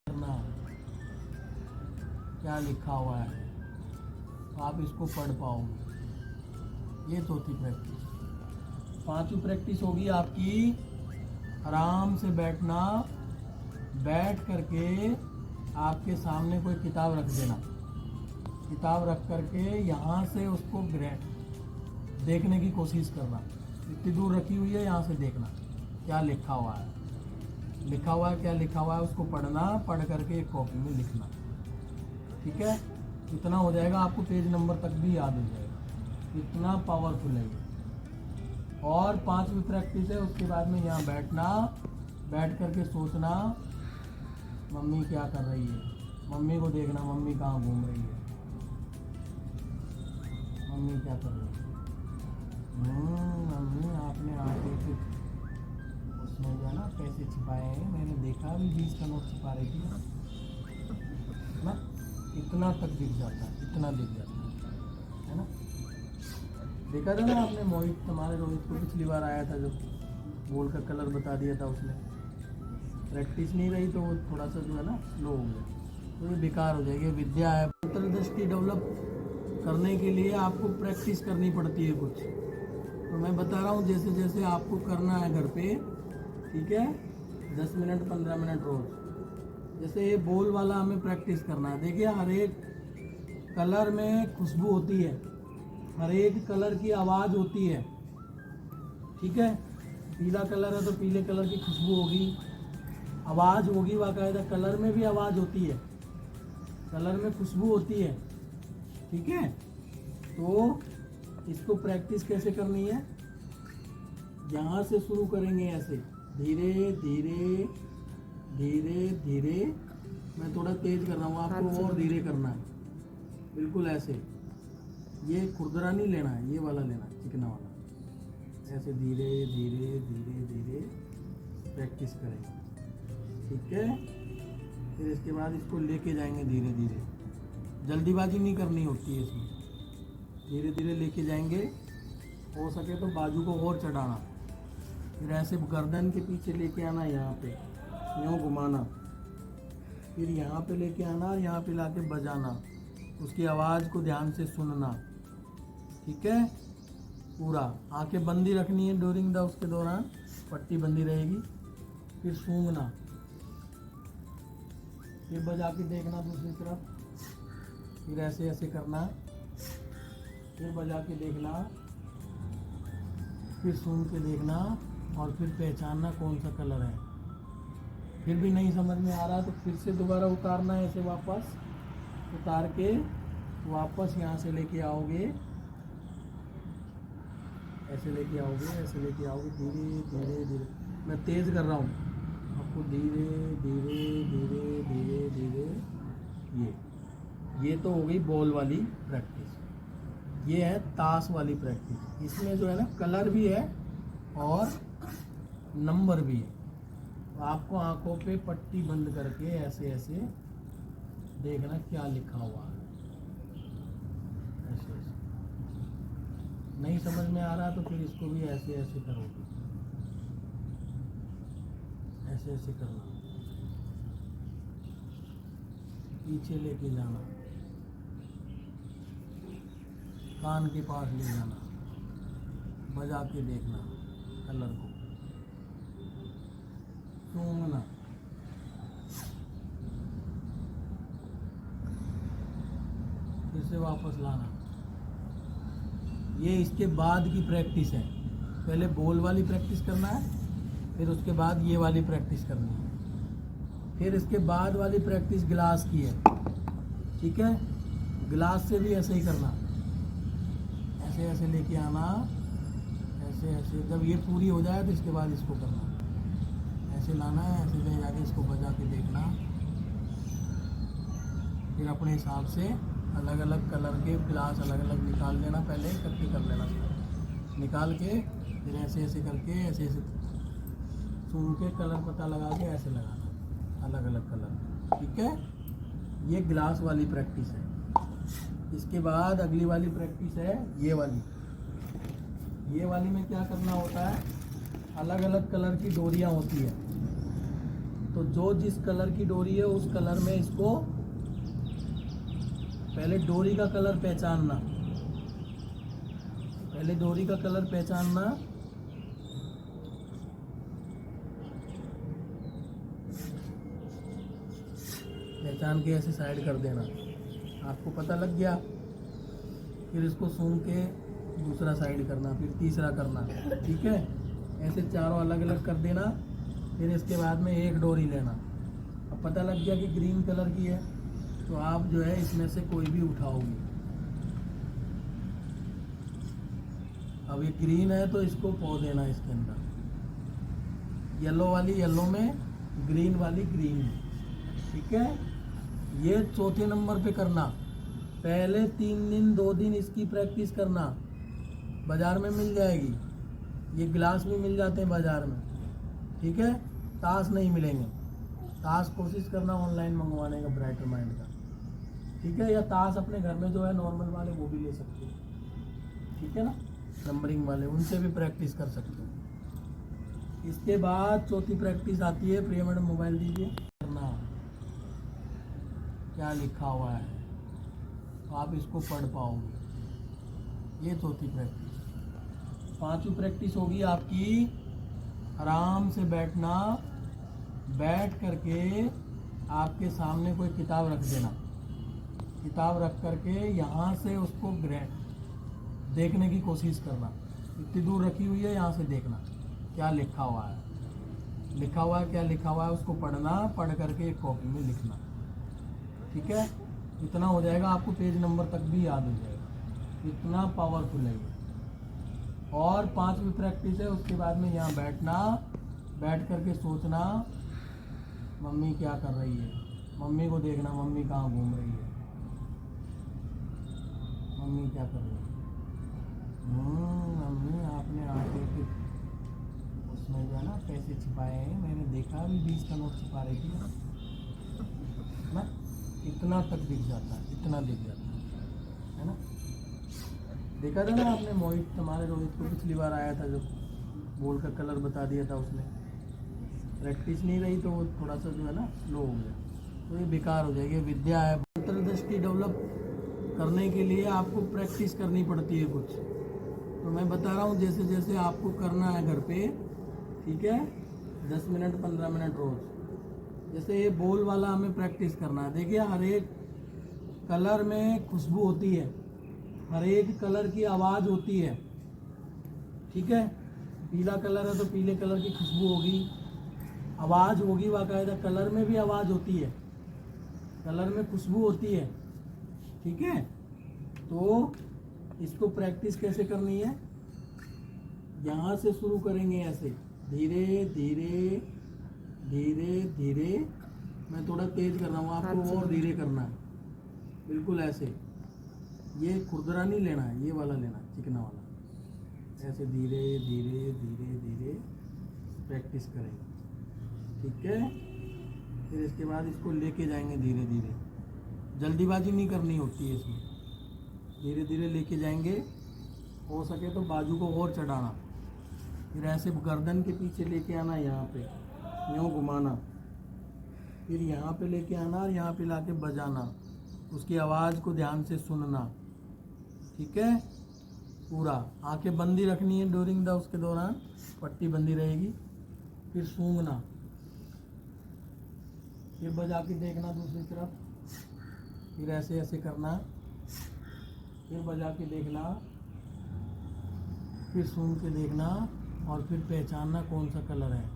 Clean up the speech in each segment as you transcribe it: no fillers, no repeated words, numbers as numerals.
करना क्या लिखा हुआ है, तो आप इसको पढ़ पाओगे। ये चौथी प्रैक्टिस। पांचवी प्रैक्टिस होगी आपकी आराम से बैठना, बैठ करके आपके सामने कोई किताब रख देना, किताब रख करके यहाँ से उसको देखने की कोशिश करना। इतनी दूर रखी हुई है, यहाँ से देखना क्या लिखा हुआ है, लिखा हुआ है क्या लिखा हुआ है, उसको पढ़ना, पढ़ करके एक कॉपी में लिखना। ठीक है, इतना हो जाएगा, आपको पेज नंबर तक भी याद हो जाएगा। इतना पावरफुल है ये। और पांचवी प्रैक्टिस है, उसके बाद में यहाँ बैठना, बैठ करके सोचना मम्मी क्या कर रही है, मम्मी को देखना मम्मी कहाँ घूम रही है, मम्मी क्या कर रही है। मम्मी आपने आगे कुछ उसमें जो है ना पैसे छिपाए हैं, मैंने देखा अभी 20 का नोट छिपा रही थी ना। इतना तक दिख जाता है, इतना दिख जाता है ना। देखा था ना आपने मोहित, हमारे रोहित को पिछली बार आया था जब बॉल का कलर बता दिया था उसने, प्रैक्टिस नहीं रही तो वो थोड़ा सा जो है ना स्लो हो गया, तो ये बेकार हो जाएगी। विद्या है, अंतर्दृष्टि डेवलप करने के लिए आपको प्रैक्टिस करनी पड़ती है कुछ, तो मैं बता रहा हूँ जैसे जैसे आपको करना है घर पे। ठीक है, 10 मिनट 15 मिनट रोज। जैसे ये बॉल वाला हमें प्रैक्टिस करना है। देखिए हर एक कलर में खुशबू होती है, हर एक कलर की आवाज़ होती है। ठीक है, पीला कलर है तो पीले कलर की खुशबू होगी, आवाज़ होगी बाकायदा। कलर में भी आवाज़ होती है, कलर में खुशबू होती है। ठीक है, तो इसको प्रैक्टिस कैसे करनी है, यहाँ से शुरू करेंगे, ऐसे धीरे धीरे धीरे धीरे। मैं थोड़ा तेज कर रहा हूँ, आपको और धीरे करना है, बिल्कुल ऐसे। ये खुरदरा नहीं लेना है, ये वाला लेना है, चिकना वाला। ऐसे धीरे धीरे धीरे धीरे प्रैक्टिस करेंगे। ठीक है, फिर इसके बाद इसको लेके जाएंगे धीरे धीरे, जल्दीबाजी नहीं करनी होती है इसमें, धीरे धीरे लेके जाएंगे। हो सके तो बाजू को और चढ़ाना, फिर ऐसे गर्दन के पीछे लेके आना, यहाँ पे यूँ घुमाना, फिर यहाँ पे लेके आना, यहाँ पे लाके बजाना, उसकी आवाज़ को ध्यान से सुनना। ठीक है, पूरा आंखें बंदी रखनी है ड्यूरिंग द, उसके दौरान पट्टी बंदी रहेगी। फिर सूंघना, फिर बजा के देखना दूसरी तरफ, फिर ऐसे ऐसे करना, फिर बजा के देखना, फिर सूंघ के देखना, और फिर पहचानना कौन सा कलर है। फिर भी नहीं समझ में आ रहा तो फिर से दोबारा उतारना है, ऐसे वापस उतार के वापस यहाँ से लेके आओगे, ऐसे लेके आओगे, ऐसे लेके आओगे, धीरे धीरे धीरे। मैं तेज़ कर रहा हूँ आपको, धीरे धीरे धीरे धीरे धीरे। ये तो हो गई बॉल वाली प्रैक्टिस। ये है ताश वाली प्रैक्टिस, इसमें जो है ना कलर भी है और नंबर भी है। तो आपको आंखों पे पट्टी बंद करके ऐसे ऐसे देखना क्या लिखा हुआ है, ऐसे ऐसे। नहीं समझ में आ रहा तो फिर इसको भी ऐसे ऐसे करोगे, ऐसे ऐसे करना, पीछे लेके जाना, कान के पास ले जाना, बजा के देखना कलर को, सूंघना, फिर से वापस लाना। ये इसके बाद की प्रैक्टिस है। पहले बॉल वाली प्रैक्टिस करना है, फिर उसके बाद ये वाली प्रैक्टिस करनी है, फिर इसके बाद वाली प्रैक्टिस गिलास की है। ठीक है, गिलास से भी ऐसे ही करना, ऐसे ऐसे लेके आना, ऐसे ऐसे। जब ये पूरी हो जाए तो इसके बाद इसको करना, ऐसे लाना है, ऐसे ले जाके इसको बजा के देखना। फिर अपने हिसाब से अलग अलग कलर के गिलास अलग अलग निकाल लेना, पहले इकट्ठे कर लेना, निकाल के फिर ऐसे ऐसे करके ऐसे ऐसे सूंघ के कलर पता लगा के ऐसे लगाना, अलग अलग कलर। ठीक है, ये गिलास वाली प्रैक्टिस है। इसके बाद अगली वाली प्रैक्टिस है ये वाली। ये वाली में क्या करना होता है, अलग अलग कलर की डोरियाँ होती है, तो जो जिस कलर की डोरी है उस कलर में इसको पहले डोरी का कलर पहचानना, पहले डोरी का कलर पहचानना, पहचान के ऐसे साइड कर देना। आपको पता लग गया, फिर इसको सूंघ के दूसरा साइड करना, फिर तीसरा करना। ठीक है, ऐसे चारों अलग अलग कर देना। फिर इसके बाद में एक डोरी लेना। अब पता लग गया कि ग्रीन कलर की है, तो आप जो है इसमें से कोई भी उठाओगे। अब ये ग्रीन है तो इसको पो देना इसके अंदर, येलो वाली येलो में, ग्रीन वाली ग्रीन में। ठीक है, ये चौथे नंबर पे करना। पहले 3 दिन 2 दिन इसकी प्रैक्टिस करना, बाजार में मिल जाएगी। ये गिलास भी मिल जाते हैं बाजार में। ठीक है, ताश नहीं मिलेंगे। ताश कोशिश करना ऑनलाइन मंगवाने का, ब्राइटर माइंड का। ठीक है, या ताश अपने घर में जो है नॉर्मल वाले वो भी ले सकते हो। ठीक है ना, नंबरिंग वाले, उनसे भी प्रैक्टिस कर सकते हो। इसके बाद चौथी प्रैक्टिस आती है, प्रिया मैडम मोबाइल दीजिए, करना क्या लिखा हुआ है तो आप इसको पढ़ पाओगे। ये चौथी प्रैक्टिस। पांचवी प्रैक्टिस होगी आपकी आराम से बैठना, बैठ करके आपके सामने कोई किताब रख देना। किताब रख करके यहाँ से उसको देखने की कोशिश करना। इतनी दूर रखी हुई है, यहाँ से देखना क्या लिखा हुआ है, लिखा हुआ है क्या लिखा हुआ है, उसको पढ़ना, पढ़ करके एक कॉपी में लिखना। ठीक है, इतना हो जाएगा, आपको पेज नंबर तक भी याद हो जाएगा। इतना पावरफुल है ये। और पांचवी प्रैक्टिस है, उसके बाद में यहाँ बैठना, बैठ करके सोचना मम्मी क्या कर रही है, मम्मी को देखना, मम्मी कहाँ घूम रही है, मम्मी क्या कर रही है। मम्मी आपने आटे के उसमें जो है ना पैसे छिपाए हैं, मैंने देखा अभी 20 का नोट छिपा रही थी ना। इतना तक दिख जाता है, इतना दिख जाता है ना। देखा था ना आपने मोहित, हमारे रोहित को पिछली बार आया था, जब बॉल का कलर बता दिया था उसने। प्रैक्टिस नहीं रही तो वो थोड़ा सा जो है ना स्लो हो गया, तो ये बेकार हो जाएगी। विद्या है, अंतर्दृष्टि डेवलप करने के लिए आपको प्रैक्टिस करनी पड़ती है कुछ। तो मैं बता रहा हूँ जैसे जैसे आपको करना है घर पे। ठीक है, 10 मिनट 15 मिनट रोज। जैसे ये बॉल वाला हमें प्रैक्टिस करना है। देखिए, हर एक कलर में खुशबू होती है, हर एक कलर की आवाज़ होती है। ठीक है, पीला कलर है तो पीले कलर की खुशबू होगी, आवाज़ होगी बाकायदा। कलर में भी आवाज़ होती है, कलर में खुशबू होती है। ठीक है, तो इसको प्रैक्टिस कैसे करनी है, यहाँ से शुरू करेंगे, ऐसे धीरे धीरे धीरे धीरे। मैं थोड़ा तेज कर रहा हूँ, आपको और धीरे करना है, बिल्कुल ऐसे। ये खुरदरा नहीं लेना है, ये वाला लेना है, चिकना वाला। ऐसे धीरे धीरे धीरे धीरे प्रैक्टिस करेंगे। ठीक है, फिर इसके बाद इसको लेके जाएंगे धीरे धीरे। जल्दीबाजी नहीं करनी होती है इसमें, धीरे धीरे लेके जाएंगे। हो सके तो बाजू को और चढ़ाना, फिर ऐसे गर्दन के पीछे लेके आना, यहाँ पे यूँ घुमाना, फिर यहाँ पे लेके आना और यहाँ पे लाके बजाना। उसकी आवाज़ को ध्यान से सुनना। ठीक है, पूरा आंखें बंदी रखनी है ड्यूरिंग द, उसके दौरान पट्टी बंदी रहेगी। फिर सूंघना, फिर बजा के देखना दूसरी तरफ, फिर ऐसे ऐसे करना, फिर बजा के देखना, फिर सूंघ के देखना, और फिर पहचानना कौन सा कलर है।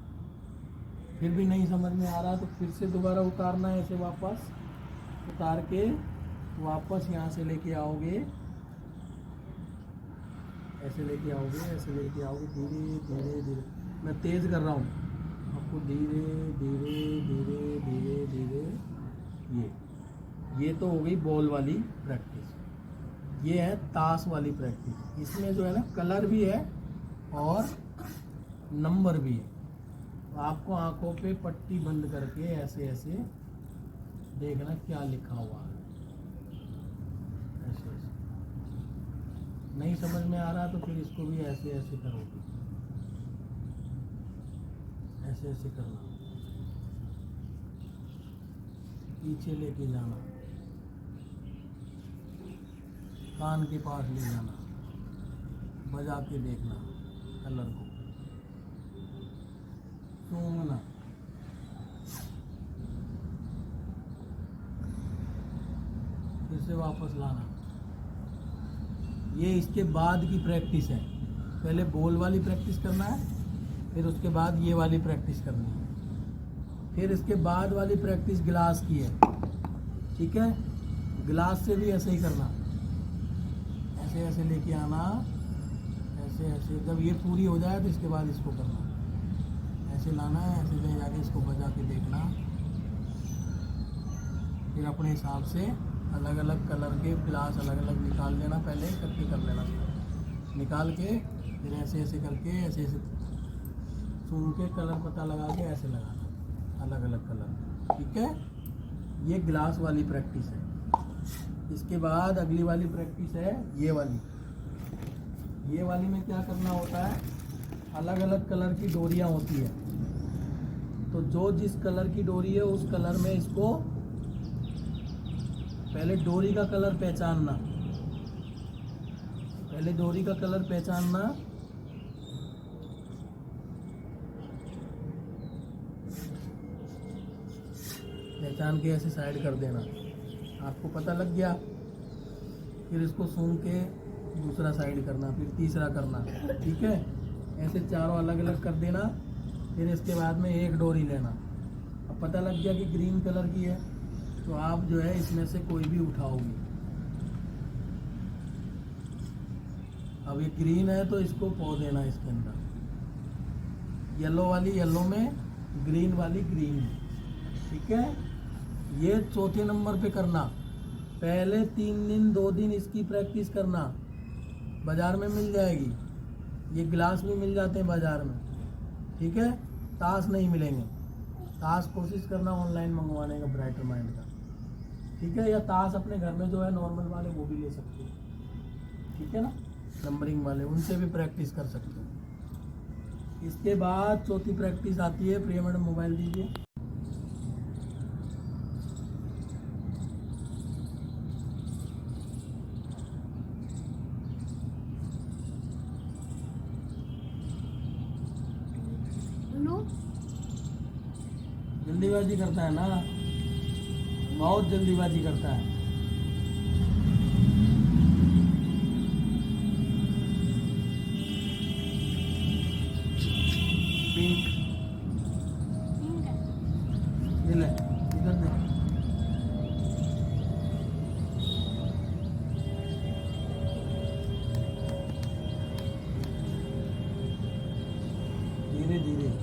फिर भी नहीं समझ में आ रहा तो फिर से दोबारा उतारना है, ऐसे वापस उतार के वापस यहाँ से लेके आओगे, ऐसे लेके आओगे, ऐसे लेके आओगे, धीरे धीरे धीरे। मैं तेज़ कर रहा हूँ आपको, धीरे धीरे धीरे धीरे धीरे। ये तो हो गई बॉल वाली प्रैक्टिस। ये है ताश वाली प्रैक्टिस। इसमें जो है ना कलर भी है और नंबर भी है। तो आपको आंखों पे पट्टी बंद करके ऐसे ऐसे देखना क्या लिखा हुआ है। ऐसे ऐसे नहीं समझ में आ रहा तो फिर इसको भी ऐसे ऐसे करोगे, ऐसे ऐसे करना। पीछे लेके जाना, कान के पास ले जाना, बजा के देखना कलर को, सूंघना, फिर से वापस लाना। ये इसके बाद की प्रैक्टिस है। पहले बॉल वाली प्रैक्टिस करना है, फिर उसके बाद ये वाली प्रैक्टिस करनी है, फिर इसके बाद वाली प्रैक्टिस गिलास की है। ठीक है, गिलास से भी ऐसे ही करना, ऐसे ऐसे लेके आना, ऐसे ऐसे। जब ये पूरी हो जाए तो इसके बाद इसको करना, ऐसे लाना है, ऐसे ले जाके इसको बजा के देखना। फिर अपने हिसाब से अलग अलग कलर के गिलास अलग अलग निकाल लेना, पहले इकट्ठे कर लेना, निकाल के फिर ऐसे ऐसे करके ऐसे ऐसे सूंघ के कलर पता लगा के ऐसे लगाना, अलग अलग कलर। ठीक है, ये गिलास वाली प्रैक्टिस है। इसके बाद अगली वाली प्रैक्टिस है ये वाली। ये वाली में क्या करना होता है, अलग अलग कलर की डोरियां होती है, तो जो जिस कलर की डोरी है उस कलर में इसको पहले डोरी का कलर पहचानना, पहले डोरी का कलर पहचानना, पहचान के ऐसे साइड कर देना। आपको पता लग गया, फिर इसको सूंघ के दूसरा साइड करना, फिर तीसरा करना। ठीक है, ऐसे चारों अलग अलग कर देना। फिर इसके बाद में एक डोरी लेना। अब पता लग गया कि ग्रीन कलर की है, तो आप जो है इसमें से कोई भी उठाओगे। अब ये ग्रीन है तो इसको पो देना इसके अंदर, येलो वाली येलो में, ग्रीन वाली ग्रीन में। ठीक है, ये चौथे नंबर पे करना। पहले 3 दिन 2 दिन इसकी प्रैक्टिस करना, बाजार में मिल जाएगी, ये गिलास भी मिल जाते हैं बाजार में। ठीक है, ताश नहीं मिलेंगे, ताश कोशिश करना ऑनलाइन मंगवाने का ब्राइटर माइंड का। ठीक है, या ताश अपने घर में जो है नॉर्मल वाले वो भी ले सकते हो। ठीक है ना, नंबरिंग वाले, उनसे भी प्रैक्टिस कर सकते हो। इसके बाद चौथी प्रैक्टिस आती है, प्रिया मैडम मोबाइल दीजिए। जल्दीबाजी करता है ना, बहुत जल्दीबाजी करता है। पिंक, ये ले, इधर दे। धीरे धीरे,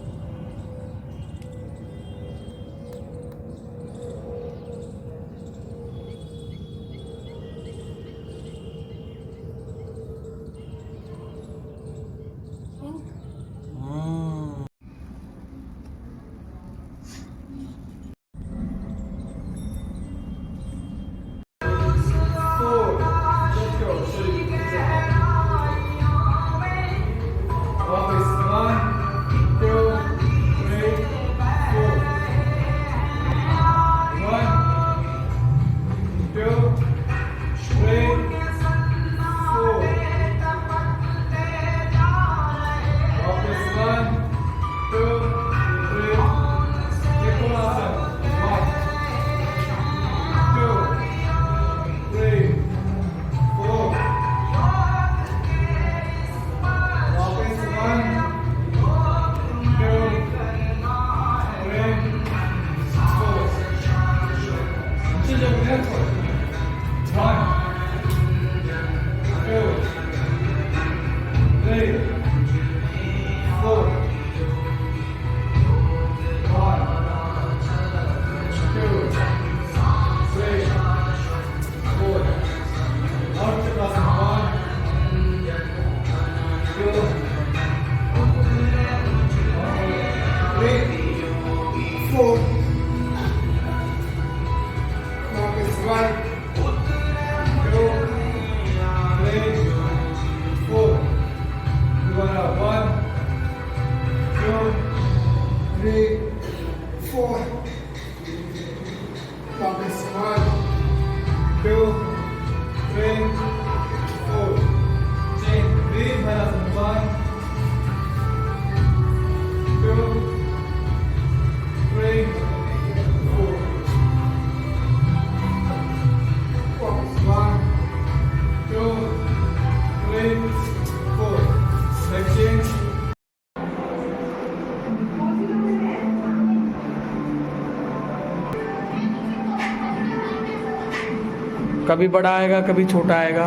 One. 2, 3, 4. Change. Breathe. Hairasana. 1, 2, 3, 4. Focus. 1, 2, 3, 4. Leg change. कभी बड़ा आएगा कभी छोटा आएगा।